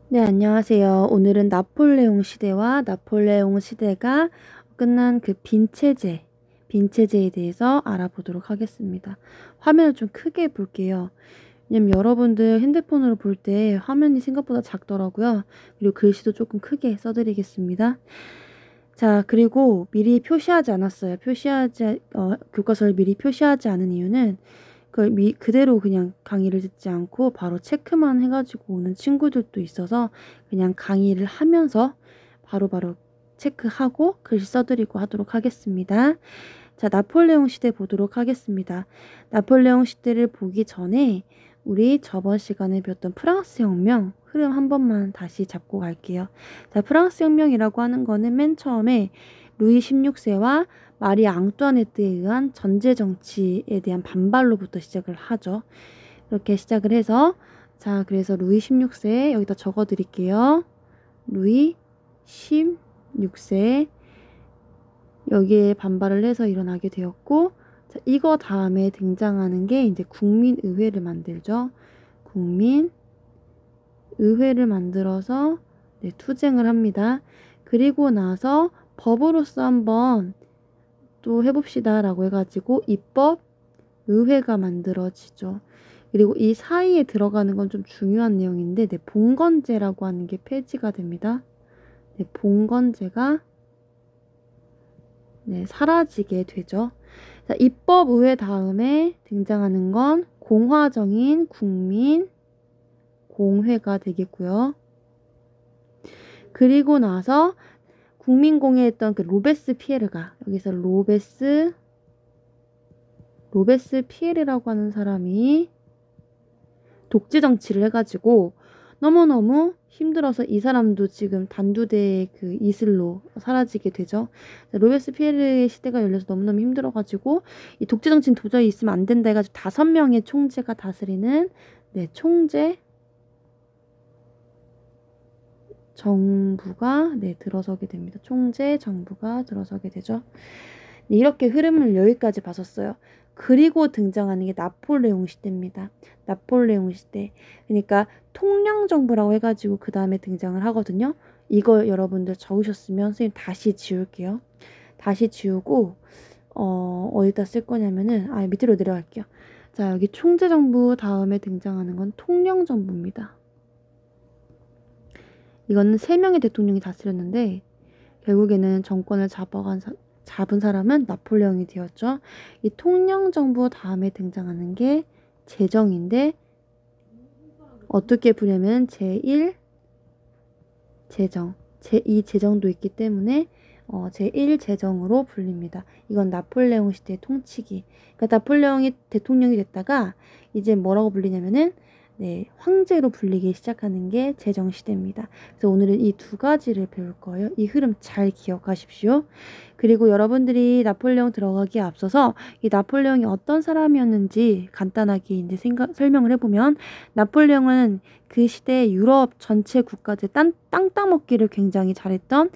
네, 안녕하세요. 오늘은 나폴레옹 시대와 나폴레옹 시대가 끝난 그 빈체제에 대해서 알아보도록 하겠습니다. 화면을 좀 크게 볼게요. 왜냐면 여러분들 핸드폰으로 볼 때 화면이 생각보다 작더라고요. 그리고 글씨도 조금 크게 써드리겠습니다. 자, 그리고 미리 표시하지 않았어요. 교과서를 미리 표시하지 않은 이유는 그걸 그대로 그냥 강의를 듣지 않고 바로 체크만 해가지고 오는 친구들도 있어서 그냥 강의를 하면서 바로바로 체크하고 글씨 써드리고 하도록 하겠습니다. 자, 나폴레옹 시대 보도록 하겠습니다. 나폴레옹 시대를 보기 전에 우리 저번 시간에 배웠던 프랑스 혁명 흐름 한 번만 다시 잡고 갈게요. 자, 프랑스 혁명이라고 하는 거는 맨 처음에 루이 16세와 마리 앙뚜아네트에 의한 전제 정치에 대한 반발로부터 시작을 하죠. 이렇게 시작을 해서 자, 그래서 루이 16세 여기다 적어 드릴게요. 루이 16세 여기에 반발을 해서 일어나게 되었고, 자, 이거 다음에 등장하는 게 이제 국민의회를 만들죠. 국민의회를 만들어서 네, 투쟁을 합니다. 그리고 나서 법으로서 한번 또 해봅시다 라고 해가지고 입법의회가 만들어지죠. 그리고 이 사이에 들어가는 건 좀 중요한 내용인데 네, 봉건제라고 하는 게 폐지가 됩니다. 네, 봉건제가 네, 사라지게 되죠. 자, 입법의회 다음에 등장하는 건 공화정인 국민공회가 되겠고요. 그리고 나서 국민공회했던 그 로베스피에르가 여기서 로베스피에르라고 하는 사람이 독재 정치를 해가지고 너무너무 힘들어서 이 사람도 지금 단두대의 그 이슬로 사라지게 되죠. 로베스피에르의 시대가 열려서 너무너무 힘들어가지고 이 독재 정치는 도저히 있으면 안 된다 해가지고 5명의 총재가 다스리는 네, 총재 정부가 네, 들어서게 됩니다. 총재 정부가 들어서게 되죠. 네, 이렇게 흐름을 여기까지 봤었어요. 그리고 등장하는 게 나폴레옹 시대입니다. 나폴레옹 시대. 그러니까 통령정부라고 해가지고 그 다음에 등장을 하거든요. 이거 여러분들 적으셨으면 선생님 다시 지울게요. 다시 지우고 어디다 쓸 거냐면은 밑으로 내려갈게요. 자, 여기 총재정부 다음에 등장하는 건 통령정부입니다. 이거는 3명의 대통령이 다스렸는데 결국에는 정권을 잡은 사람은 나폴레옹이 되었죠. 이 통령정부 다음에 등장하는 게 제정인데 어떻게 부르면 제1 제정, 제2 제정도 있기 때문에 제1 제정으로 불립니다. 이건 나폴레옹 시대의 통치기. 그러니까 나폴레옹이 대통령이 됐다가 이제 뭐라고 불리냐면은 네, 황제로 불리기 시작하는 게 제정시대입니다. 그래서 오늘은 이 두 가지를 배울 거예요. 이 흐름 잘 기억하십시오. 그리고 여러분들이 나폴레옹 들어가기에 앞서서 이 나폴레옹이 어떤 사람이었는지 간단하게 이제 설명을 해보면 나폴레옹은 그 시대 유럽 전체 국가들 땅 따먹기를 굉장히 잘했던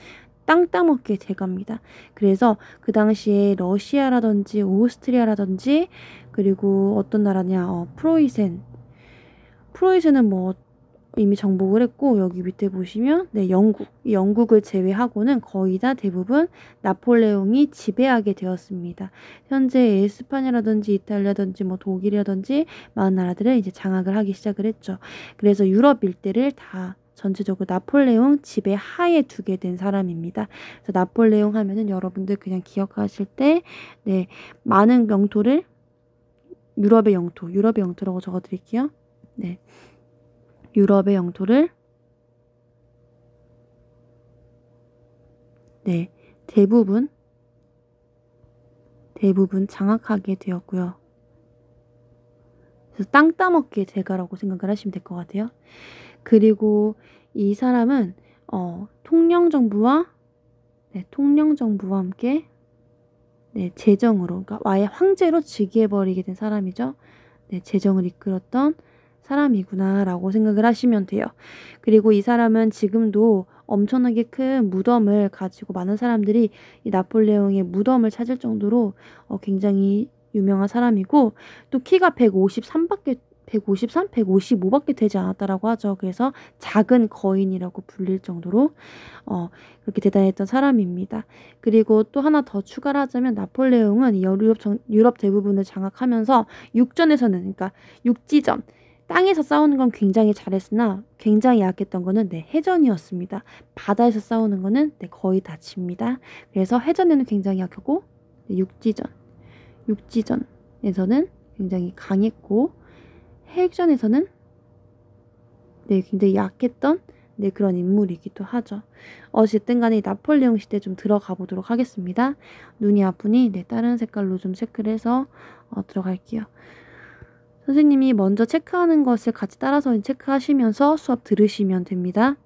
땅 따먹기의 제가입니다. 그래서 그 당시에 러시아라든지 오스트리아라든지 그리고 어떤 나라냐 프로이센은 뭐 이미 정복을 했고 여기 밑에 보시면 네, 영국을 제외하고는 거의 다 대부분 나폴레옹이 지배하게 되었습니다. 현재 에스파냐라든지 이탈리아든지 뭐 독일이라든지 많은 나라들을 이제 장악을 하기 시작을 했죠. 그래서 유럽 일대를 다 전체적으로 나폴레옹 지배 하에 두게 된 사람입니다. 그래서 나폴레옹 하면은 여러분들 그냥 기억하실 때 네, 많은 영토를 유럽의 영토라고 적어 드릴게요. 네. 유럽의 영토를 네, 대부분 장악하게 되었고요. 그래서 땅 따먹기의 제가라고 생각을 하시면 될 것 같아요. 그리고 이 사람은 통령정부와 함께 네, 제정으로 그러니까 아예 황제로 즉위해버리게 된 사람이죠. 네, 제정을 이끌었던 사람이구나 라고 생각을 하시면 돼요. 그리고 이 사람은 지금도 엄청나게 큰 무덤을 가지고 많은 사람들이 이 나폴레옹의 무덤을 찾을 정도로 굉장히 유명한 사람이고 또 키가 153, 155밖에 되지 않았다라고 하죠. 그래서 작은 거인이라고 불릴 정도로 그렇게 대단했던 사람입니다. 그리고 또 하나 더 추가를 하자면 나폴레옹은 유럽 대부분을 장악하면서 육전에서는 그러니까 육지전 땅에서 싸우는 건 굉장히 잘했으나 굉장히 약했던 거는 해전이었습니다. 바다에서 싸우는 거는 거의 다 집니다. 그래서 해전에는 굉장히 약하고 육지전에서는 굉장히 강했고 해전에서는 굉장히 약했던 그런 인물이기도 하죠. 어쨌든 간에 나폴레옹 시대 좀 들어가 보도록 하겠습니다. 눈이 아프니 다른 색깔로 좀 체크를 해서 들어갈게요. 선생님이 먼저 체크하는 것을 같이 따라서 체크하시면서 수업 들으시면 됩니다.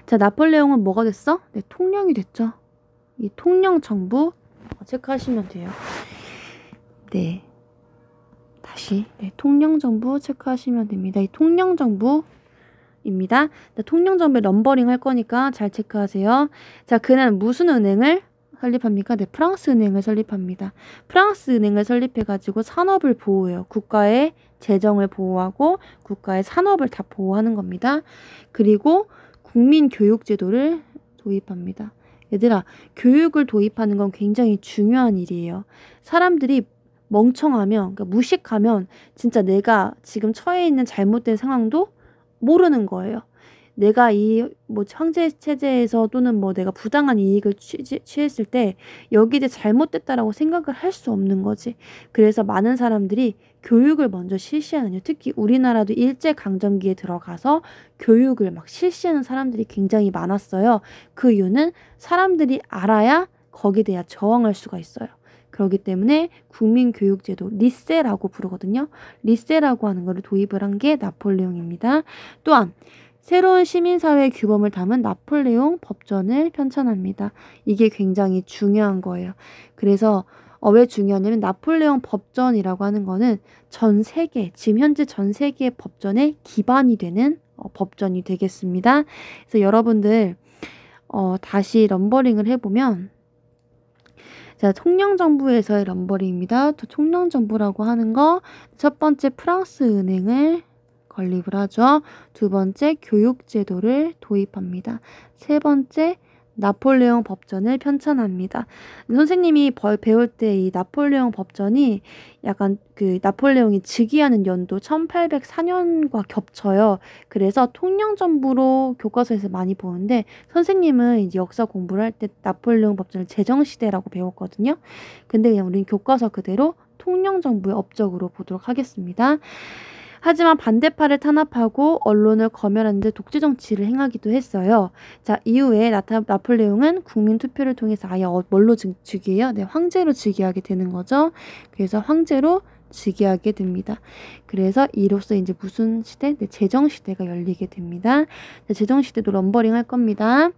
자, 나폴레옹은 뭐가 됐어? 통령이 됐죠. 이 통령 정부 체크하시면 돼요. 다시 통령 정부 체크하시면 됩니다. 이 통령 정부입니다. 통령 정부에 넘버링 할 거니까 잘 체크하세요. 자, 그는 무슨 은행을 설립합니까? 프랑스 은행을 설립합니다. 프랑스 은행을 설립해가지고 산업을 보호해요. 국가의 재정을 보호하고 국가의 산업을 다 보호하는 겁니다. 그리고 국민 교육 제도를 도입합니다. 얘들아, 교육을 도입하는 건 굉장히 중요한 일이에요. 사람들이 멍청하면, 그러니까 무식하면 진짜 내가 지금 처해 있는 잘못된 상황도 모르는 거예요. 내가 이 황제 체제에서 또는 내가 부당한 이익을 취했을 때 여기에 대해 잘못됐다라고 생각을 할 수 없는 거지. 그래서 많은 사람들이 교육을 먼저 실시하는, 특히 우리나라도 일제강점기에 들어가서 교육을 막 실시하는 사람들이 굉장히 많았어요. 그 이유는 사람들이 알아야 거기에 대해 저항할 수가 있어요. 그렇기 때문에 국민교육제도 리세라고 부르거든요. 리세라고 하는 것을 도입을 한 게 나폴레옹입니다. 또한 새로운 시민사회의 규범을 담은 나폴레옹 법전을 편찬합니다. 이게 굉장히 중요한 거예요. 그래서 왜 중요하냐면 나폴레옹 법전이라고 하는 거는 전 세계, 지금 현재 전 세계의 법전의 기반이 되는 법전이 되겠습니다. 그래서 여러분들 다시 넘버링을 해보면 자, 통령정부에서의 넘버링입니다. 통령정부라고 하는 거 첫 번째 프랑스 은행을 건립을 하죠. 두 번째 교육제도를 도입합니다. 세 번째 나폴레옹 법전을 편찬합니다. 선생님이 배울 때 이 나폴레옹 법전이 약간 그 나폴레옹이 즉위하는 연도 1804년과 겹쳐요. 그래서 통령정부로 교과서에서 많이 보는데 선생님은 이제 역사 공부를 할 때 나폴레옹 법전을 제정시대라고 배웠거든요. 근데 그냥 우린 교과서 그대로 통령정부의 업적으로 보도록 하겠습니다. 하지만 반대파를 탄압하고 언론을 검열하는 데 독재 정치를 행하기도 했어요. 자, 이후에 나폴레옹은 국민 투표를 통해서 아예 뭘로 즉위해요? 황제로 즉위하게 되는 거죠. 그래서 황제로 즉위하게 됩니다. 그래서 이로써 이제 무슨 시대? 제정시대가 열리게 됩니다. 자, 제정시대도 넘버링 할 겁니다.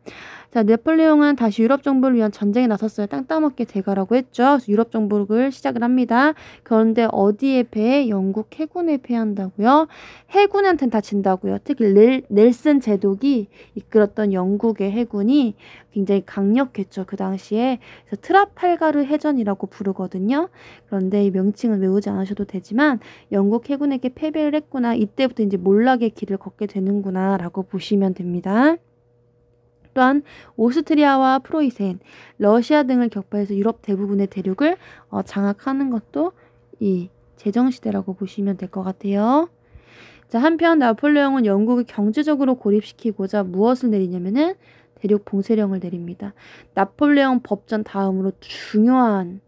자, 나폴레옹은 다시 유럽 정부를 위한 전쟁에 나섰어요. 땅 따먹게 돼가라고 했죠. 그래서 유럽 정복을 시작을 합니다. 그런데 어디에 패해? 영국 해군에 패한다고요? 해군한테는 다 진다고요. 특히 넬슨 제독이 이끌었던 영국의 해군이 굉장히 강력했죠. 그 당시에. 그래서 트라팔가르 해전이라고 부르거든요. 그런데 이 명칭은 외우지 않으셔도 되지만 영국 해군에게 패배를 했구나. 이때부터 이제 몰락의 길을 걷게 되는구나 라고 보시면 됩니다. 또한 오스트리아와 프로이센, 러시아 등을 격파해서 유럽 대부분의 대륙을 장악하는 것도 이 제정시대라고 보시면 될 것 같아요. 자, 한편 나폴레옹은 영국을 경제적으로 고립시키고자 무엇을 내리냐면은 대륙 봉쇄령을 내립니다. 나폴레옹 법전 다음으로 중요한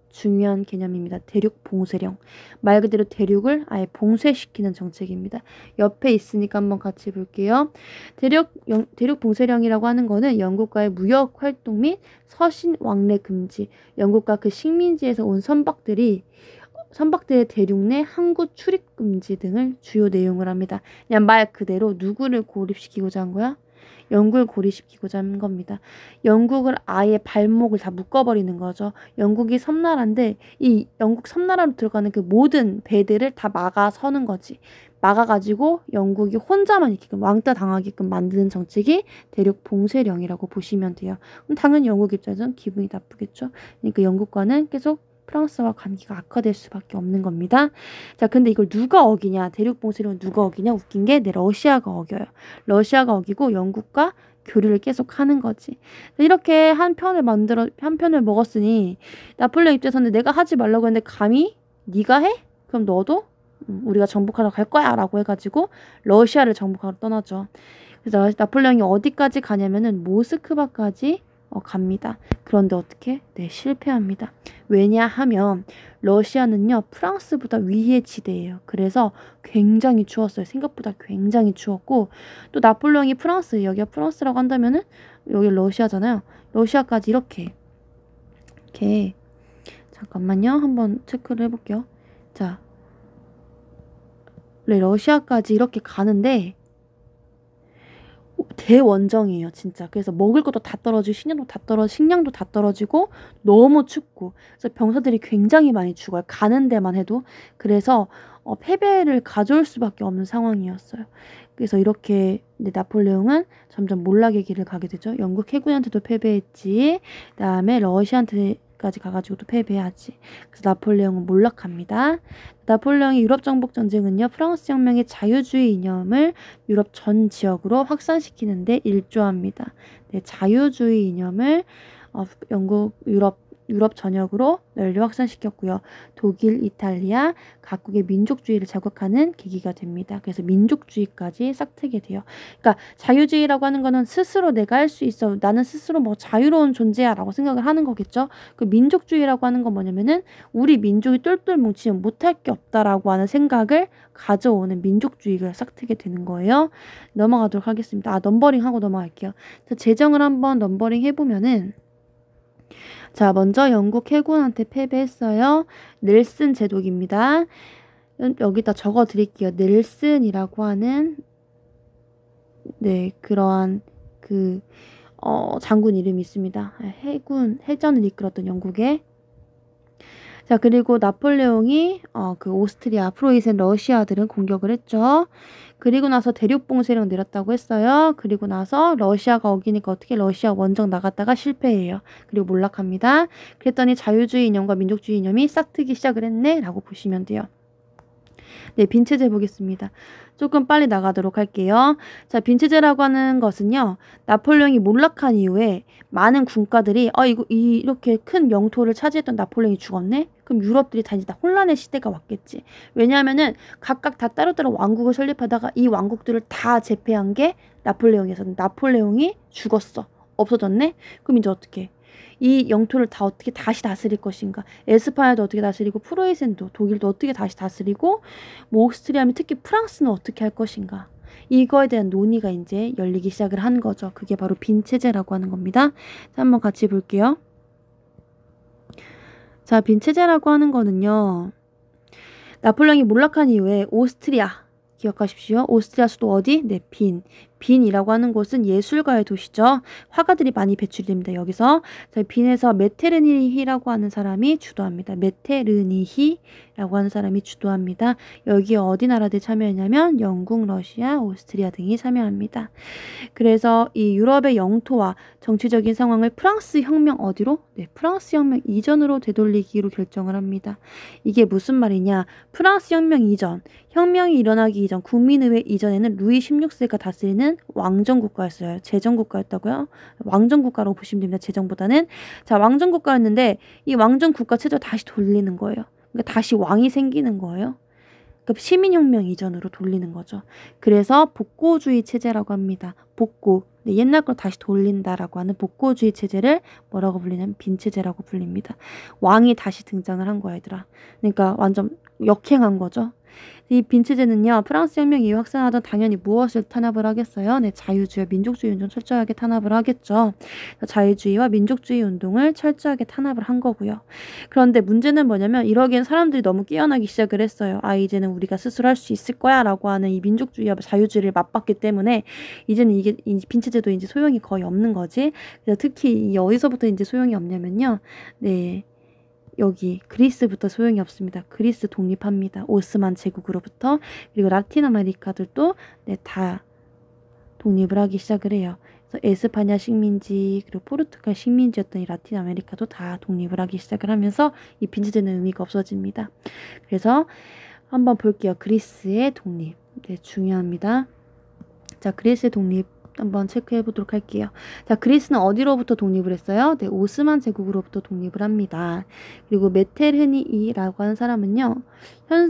개념입니다. 대륙 봉쇄령. 말 그대로 대륙을 아예 봉쇄시키는 정책입니다. 옆에 있으니까 한번 같이 볼게요. 대륙 봉쇄령이라고 하는 거는 영국과의 무역 활동 및 서신 왕래 금지, 영국과 그 식민지에서 온 선박들의 대륙 내 항구 출입 금지 등을 주요 내용을 합니다. 그냥 말 그대로 누구를 고립시키고자 한 거야? 영국을 고립시키고자 한 겁니다. 영국을 아예 발목을 다 묶어버리는 거죠. 영국이 섬나라인데 이 영국 섬나라로 들어가는 그 모든 배들을 다 막아서는 거지. 막아가지고 영국이 혼자만 있게끔 왕따 당하게끔 만드는 정책이 대륙 봉쇄령이라고 보시면 돼요. 그럼 당연히 영국 입장에서는 기분이 나쁘겠죠. 그러니까 영국과는 계속 프랑스와 관계가 악화될 수밖에 없는 겁니다. 자, 근데 이걸 누가 어기냐? 대륙봉쇄령은 누가 어기냐? 웃긴 게 러시아가 어겨요. 러시아가 어기고 영국과 교류를 계속 하는 거지. 이렇게 한 편을 먹었으니 나폴레옹 입장에서는 내가 하지 말라고 했는데 감히 네가 해? 그럼 너도 우리가 정복하러 갈 거야 라고 해가지고 러시아를 정복하러 떠나죠. 그래서 나폴레옹이 어디까지 가냐면은 모스크바까지 갑니다. 그런데 어떻게? 네, 실패합니다. 왜냐하면 러시아는요 프랑스보다 위의 지대예요. 그래서 굉장히 추웠어요. 생각보다 굉장히 추웠고 또 나폴레옹이 프랑스, 여기가 프랑스라고 한다면은 여기 러시아잖아요. 러시아까지 이렇게 잠깐만요. 한번 체크를 해볼게요. 자, 네, 러시아까지 이렇게 가는데 대원정이에요, 진짜. 그래서 먹을 것도 다 떨어지고 식량도 다 떨어지고 너무 춥고 그래서 병사들이 굉장히 많이 죽어요. 가는 데만 해도. 그래서 패배를 가져올 수밖에 없는 상황이었어요. 그래서 이렇게 나폴레옹은 점점 몰락의 길을 가게 되죠. 영국 해군한테도 패배했지. 그다음에 러시아한테까지 가가지고 또 패배하지. 그래서 나폴레옹은 몰락합니다. 나폴레옹의 유럽 정복 전쟁은요, 프랑스 혁명의 자유주의 이념을 유럽 전 지역으로 확산시키는 데 일조합니다. 네, 자유주의 이념을 유럽 전역으로 널리 확산시켰고요. 독일, 이탈리아 각국의 민족주의를 자극하는 계기가 됩니다. 그래서 민족주의까지 싹트게 돼요. 그러니까 자유주의라고 하는 거는 스스로 내가 할 수 있어. 나는 스스로 뭐 자유로운 존재야 라고 생각을 하는 거겠죠. 그 민족주의라고 하는 건 뭐냐면은 우리 민족이 똘똘 뭉치면 못할 게 없다라고 하는 생각을 가져오는 민족주의가 싹트게 되는 거예요. 넘어가도록 하겠습니다. 넘버링 하고 넘어갈게요. 재정을 한번 넘버링 해보면은 자, 먼저 영국 해군한테 패배했어요. 넬슨 제독입니다. 여기다 적어 드릴게요. 넬슨이라고 하는 그러한 장군 이름이 있습니다. 해전을 이끌었던 영국의. 자, 그리고 나폴레옹이 오스트리아, 프로이센, 러시아들은 공격을 했죠. 그리고 나서 대륙봉쇄령 내렸다고 했어요. 그리고 나서 러시아가 어기니까 어떻게 러시아 원정 나갔다가 실패해요. 그리고 몰락합니다. 그랬더니 자유주의 이념과 민족주의 이념이 싹트기 시작을 했네 라고 보시면 돼요. 네, 빈체제 보겠습니다. 조금 빨리 나가도록 할게요. 자, 빈체제라고 하는 것은요, 나폴레옹이 몰락한 이후에 많은 군가들이 이렇게 큰 영토를 차지했던 나폴레옹이 죽었네? 그럼 유럽들이 다 이제 다 혼란의 시대가 왔겠지. 왜냐하면은 각각 다 따로따로 왕국을 설립하다가 이 왕국들을 다 제패한 게 나폴레옹이어서 나폴레옹이 죽었어. 없어졌네? 그럼 이제 어떻게? 이 영토를 다 어떻게 다시 다스릴 것인가? 에스파냐도 어떻게 다스리고 프로이센도 독일도 어떻게 다시 다스리고 뭐 오스트리아면 특히 프랑스는 어떻게 할 것인가? 이거에 대한 논의가 이제 열리기 시작을 한 거죠. 그게 바로 빈체제라고 하는 겁니다. 자, 한번 같이 볼게요. 자, 빈체제라고 하는 거는요. 나폴레옹이 몰락한 이후에 오스트리아 기억하십시오. 오스트리아 수도 어디? 네, 빈이라고 하는 곳은 예술가의 도시죠. 화가들이 많이 배출이 됩니다. 여기서 빈에서 메테르니히라고 하는 사람이 주도합니다. 메테르니히라고 하는 사람이 주도합니다. 여기에 어디 나라들이 참여했냐면 영국, 러시아, 오스트리아 등이 참여합니다. 그래서 이 유럽의 영토와 정치적인 상황을 프랑스 혁명 어디로? 네, 프랑스 혁명 이전으로 되돌리기로 결정을 합니다. 이게 무슨 말이냐? 프랑스 혁명 이전, 혁명이 일어나기 이전, 국민의회 이전에는 루이 16세가 다스리는 왕정국가였어요. 제정국가였다고요? 왕정국가라고 보시면 됩니다. 제정보다는. 자, 왕정국가였는데 이 왕정국가 체제를 다시 돌리는 거예요. 그러니까 다시 왕이 생기는 거예요. 그러니까 시민혁명 이전으로 돌리는 거죠. 그래서 복고주의 체제라고 합니다. 복고. 네, 옛날 걸 다시 돌린다라고 하는 복고주의 체제를 뭐라고 불리냐면 빈체제라고 불립니다. 왕이 다시 등장을 한 거야, 얘들아. 그러니까 완전 역행한 거죠. 이 빈체제는요, 프랑스 혁명 이후 확산하던 당연히 무엇을 탄압을 하겠어요? 네, 자유주의와 민족주의 운동 철저하게 탄압을 하겠죠. 자유주의와 민족주의 운동을 철저하게 탄압을 한 거고요. 그런데 문제는 뭐냐면 이러기엔 사람들이 너무 깨어나기 시작을 했어요. 이제는 우리가 스스로 할 수 있을 거야 라고 하는 이 민족주의와 자유주의를 맛봤기 때문에 이제는 이게 빈체제도 이제 소용이 거의 없는 거지. 그래서 특히 어디서부터 이제 소용이 없냐면요. 네. 여기 그리스부터 소용이 없습니다. 그리스 독립합니다. 오스만 제국으로부터. 그리고 라틴 아메리카들도 다 독립을 하기 시작을 해요. 그래서 에스파냐 식민지 그리고 포르투갈 식민지였던 이 라틴 아메리카도 다 독립을 하기 시작을 하면서 이 빈체제는 의미가 없어집니다. 그래서 한번 볼게요. 그리스의 독립. 네, 중요합니다. 자, 그리스의 독립 한번 체크해 보도록 할게요. 자, 그리스는 어디로부터 독립을 했어요? 네, 오스만 제국으로부터 독립을 합니다. 그리고 메테르니이라고 하는 사람은요,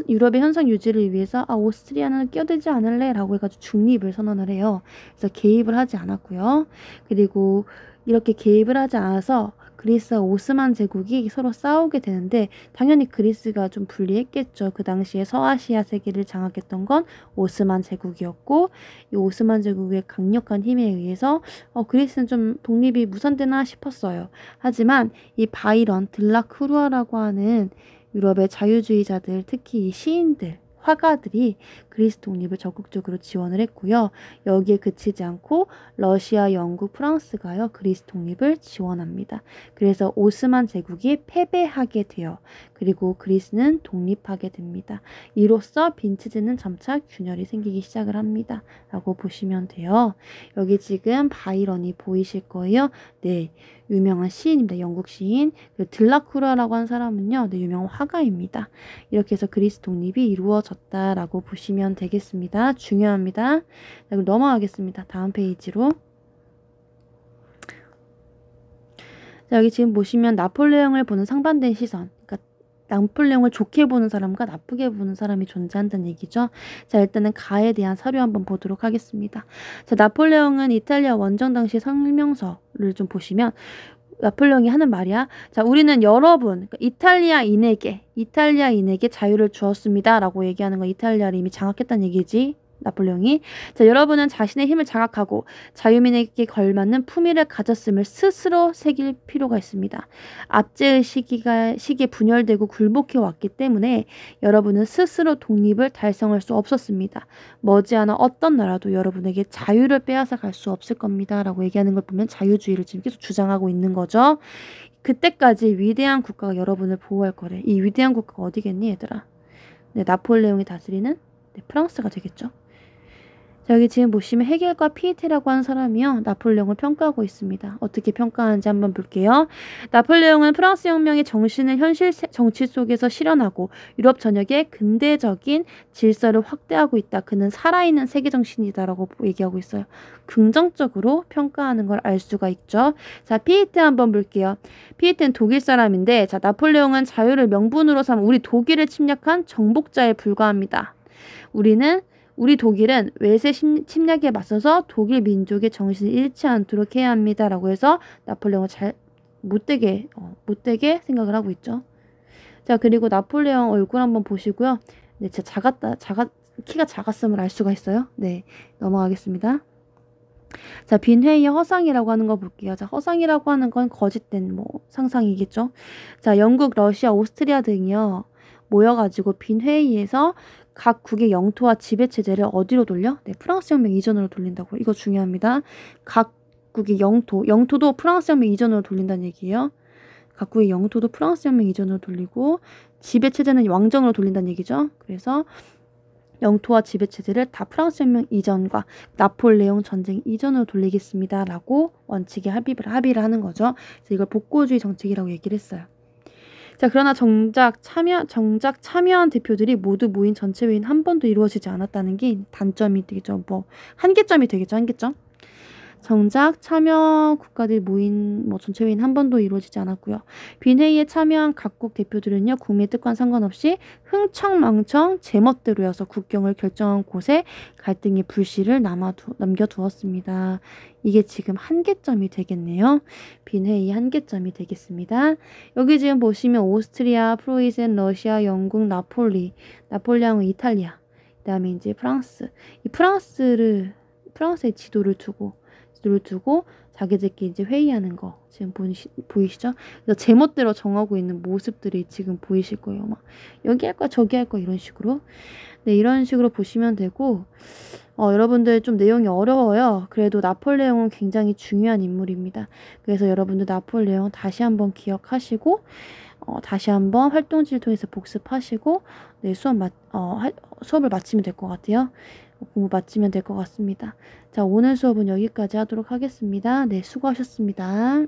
유럽의 현상 유지를 위해서 오스트리아는 끼어들지 않을래 라고 해가지고 중립을 선언을 해요. 그래서 개입을 하지 않았고요. 그리고 이렇게 개입을 하지 않아서 그리스와 오스만 제국이 서로 싸우게 되는데 당연히 그리스가 좀 불리했겠죠. 그 당시에 서아시아 세계를 장악했던 건 오스만 제국이었고 이 오스만 제국의 강력한 힘에 의해서 그리스는 좀 독립이 무산되나 싶었어요. 하지만 이 바이런, 들라크루아라고 하는 유럽의 자유주의자들, 특히 이 시인들, 화가들이 그리스 독립을 적극적으로 지원을 했고요. 여기에 그치지 않고 러시아, 영국, 프랑스가요. 그리스 독립을 지원합니다. 그래서 오스만 제국이 패배하게 돼요. 그리고 그리스는 독립하게 됩니다. 이로써 빈체제는 점차 균열이 생기기 시작을 합니다. 라고 보시면 돼요. 여기 지금 바이런이 보이실 거예요. 네, 유명한 시인입니다. 영국 시인. 들라크루아라고 하는 사람은요. 네, 유명한 화가입니다. 이렇게 해서 그리스 독립이 이루어졌다라고 보시면 되겠습니다. 중요합니다. 자, 그럼 넘어가겠습니다. 다음 페이지로. 자, 여기 지금 보시면 나폴레옹을 보는 상반된 시선. 그러니까 나폴레옹을 좋게 보는 사람과 나쁘게 보는 사람이 존재한다는 얘기죠. 자, 일단은 가에 대한 사료 한번 보도록 하겠습니다. 자, 나폴레옹은 이탈리아 원정 당시 성명서를 좀 보시면 나폴레옹이 하는 말이야. 자, 우리는 여러분, 그러니까 이탈리아인에게 자유를 주었습니다. 라고 얘기하는 거 이탈리아를 이미 장악했다는 얘기지. 나폴레옹이. 자, 여러분은 자신의 힘을 장악하고 자유민에게 걸맞는 품위를 가졌음을 스스로 새길 필요가 있습니다. 압제의 시기에 분열되고 굴복해 왔기 때문에 여러분은 스스로 독립을 달성할 수 없었습니다. 머지않아 어떤 나라도 여러분에게 자유를 빼앗아 갈 수 없을 겁니다. 라고 얘기하는 걸 보면 자유주의를 지금 계속 주장하고 있는 거죠. 그때까지 위대한 국가가 여러분을 보호할 거래. 이 위대한 국가가 어디겠니, 얘들아? 네, 나폴레옹이 다스리는 프랑스가 되겠죠. 자, 여기 지금 보시면 헤겔과 피에테라고 하는 사람이요. 나폴레옹을 평가하고 있습니다. 어떻게 평가하는지 한번 볼게요. 나폴레옹은 프랑스 혁명의 정신을 현실 정치 속에서 실현하고 유럽 전역의 근대적인 질서를 확대하고 있다. 그는 살아있는 세계 정신이다라고 얘기하고 있어요. 긍정적으로 평가하는 걸 알 수가 있죠. 자, 피에테 한번 볼게요. 피에테는 독일 사람인데 자, 나폴레옹은 자유를 명분으로 삼아 우리 독일을 침략한 정복자에 불과합니다. 우리 독일은 외세 침략에 맞서서 독일 민족의 정신을 잃지 않도록 해야 합니다. 라고 해서 나폴레옹을 못되게 생각을 하고 있죠. 자, 그리고 나폴레옹 얼굴 한번 보시고요. 네, 진짜 키가 작았음을 알 수가 있어요. 네, 넘어가겠습니다. 자, 빈회의의 허상이라고 하는 거 볼게요. 자, 허상이라고 하는 건 거짓된 상상이겠죠. 자, 영국, 러시아, 오스트리아 등이요. 모여가지고 빈회의에서 각 국의 영토와 지배체제를 어디로 돌려? 네, 프랑스 혁명 이전으로 돌린다고. 이거 중요합니다. 각국의 영토도 프랑스 혁명 이전으로 돌린다는 얘기예요. 각국의 영토도 프랑스 혁명 이전으로 돌리고 지배체제는 왕정으로 돌린다는 얘기죠. 그래서 영토와 지배체제를 다 프랑스 혁명 이전과 나폴레옹 전쟁 이전으로 돌리겠습니다. 라고 원칙에 합의를 하는 거죠. 그래서 이걸 복고주의 정책이라고 얘기를 했어요. 자, 그러나 정작 참여한 대표들이 모두 모인 전체 회의는 한 번도 이루어지지 않았다는 게 단점이 되겠죠. 한계점이 되겠죠. 한계점. 정작 참여 국가들 모인 전체 회의는 한 번도 이루어지지 않았고요. 빈회의에 참여한 각국 대표들은요. 국민의 뜻과는 상관없이 흥청망청 제멋대로여서 국경을 결정한 곳에 갈등의 불씨를 남겨두었습니다. 이게 지금 한계점이 되겠네요. 빈회의 한계점이 되겠습니다. 여기 지금 보시면 오스트리아, 프로이센, 러시아, 영국, 나폴레옹, 이탈리아, 그 다음에 이제 프랑스. 이 프랑스의 지도를 두고 자기들끼리 이제 회의하는 거 지금 보이시죠? 그래서 제멋대로 정하고 있는 모습들이 지금 보이실 거예요. 막 여기 할 거야, 저기 할 거야 이런 식으로. 네, 이런 식으로 보시면 되고 여러분들 좀 내용이 어려워요. 그래도 나폴레옹은 굉장히 중요한 인물입니다. 그래서 여러분들 나폴레옹 다시 한번 기억하시고 다시 한번 활동지를 통해서 복습하시고 네, 수업을 마치면 될 것 같아요. 공부 마치면 될 것 같습니다. 자, 오늘 수업은 여기까지 하도록 하겠습니다. 네, 수고하셨습니다.